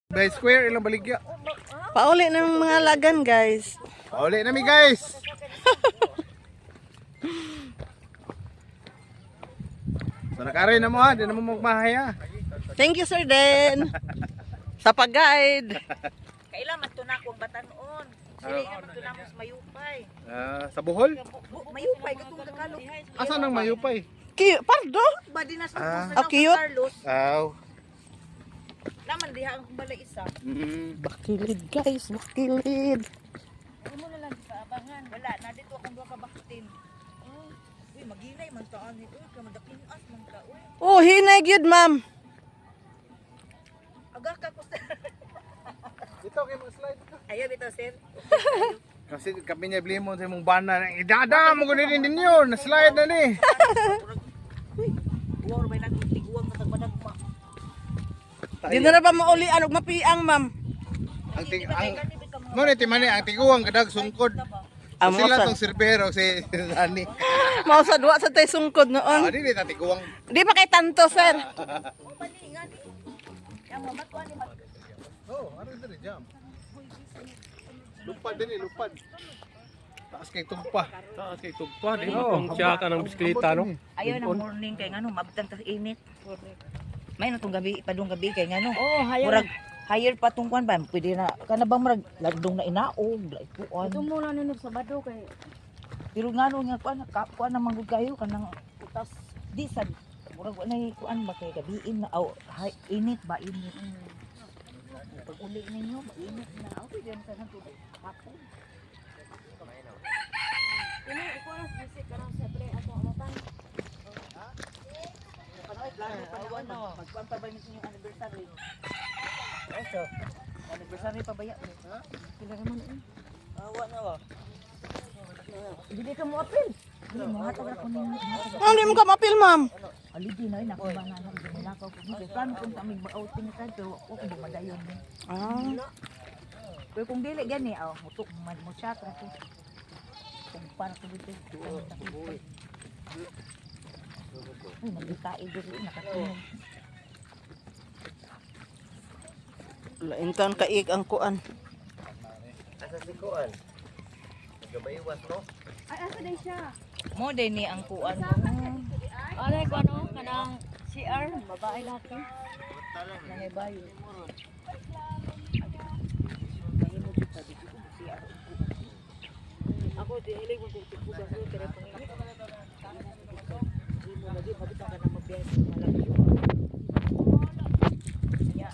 By square ilang baligya. Pauli ng mga lagan, guys. Pauli na mi guys. So nakaray na mo ha, di na mo magmahaya. Thank you, Sir Den. Sa pag-guide. Kailan matuna kong batanon. Sila nga matuna mo sa mayupay. Sa Bohol? Mayupay katong Tagalog. Asan ang mayupay? Pardo? Badi na sa cute. Carlos. Aw. Naman diha ang balay isa. Bakilid, guys. Bakilid. Ano na lang sa abangan. Wala na dito akong duha ka bakitin. Uy, maginay man taan ni. Uy, kamadakinas man ka. Uy, Oh, hinay gyud, ma'am. aga ka ko sir. Dito kay mga slide ka. Ayaw bitaw sir. Kasi kami niya blimon sa imong bana. Idada mo gud din yun. Na-slide na ni. War may nagtiguang na tagbadag pa. Di na ba maulian og mapiang, ma'am? Ang ting ang mo ni timani ang tiguang kadag sungkod. Amo Sila sa tong sirbero si Dani. mao sa duwa sa tay sungkod noon. Dili ta tiguang. Di pa kay tanto, sir. Pali nga ni. Yang mamatwa ni mag. Oh, ano diri jam? Lupad din lupad. Taas kay tugpa. Taas kay tugpa, di ba? Kung siya ka ng bisikleta, no? Ayaw na morning kay ngano mabtang tas init. May na tong gabi padung gabi kay ngano. Oh, hayo. Murag higher pa tong kwan ba? Pwede na kana bang murag lagdong na inaog, laikuan. Ito muna nino sa Bado kay Pero ngano nga kuan na manggod kayo kanang tas di sa murag wala kuan ba kay gabiin na init ba init. Pag uli ninyo mainit na okay diyan sa tubig. Hapon. ini iko na bisik karon sa pre ato amatan. Panoy plano pa na magkuan pa ba ninyo anniversary? Eso. Anniversary pa ba ya? Pila naman eh. Awa na ba? Dili ka mo apil. Dili mo hatag ako ninyo. Hindi mo ka mapil, ma'am. Aligi na yun, ako ba na nang ginilakaw ko dito. Saan kung kami mag-outing ka, pero ako kung bumadayon mo. Pero kung dili gani, mutok mo siya, kasi kung para ko dito, ay, nagkikain dito, nakatunog. Laintan kaig ang kuan. Asa si Kuan? Nagabaiwas, no? Ay asa day siya? Mo din ni ang kuan mo. Alay ko ano kanang CR babae laki. Nangibayo. Ako di hilig mo tutugas ko kaya pangit. Di mo lagi mabita ka na magbiyahe sa malaki. Ya,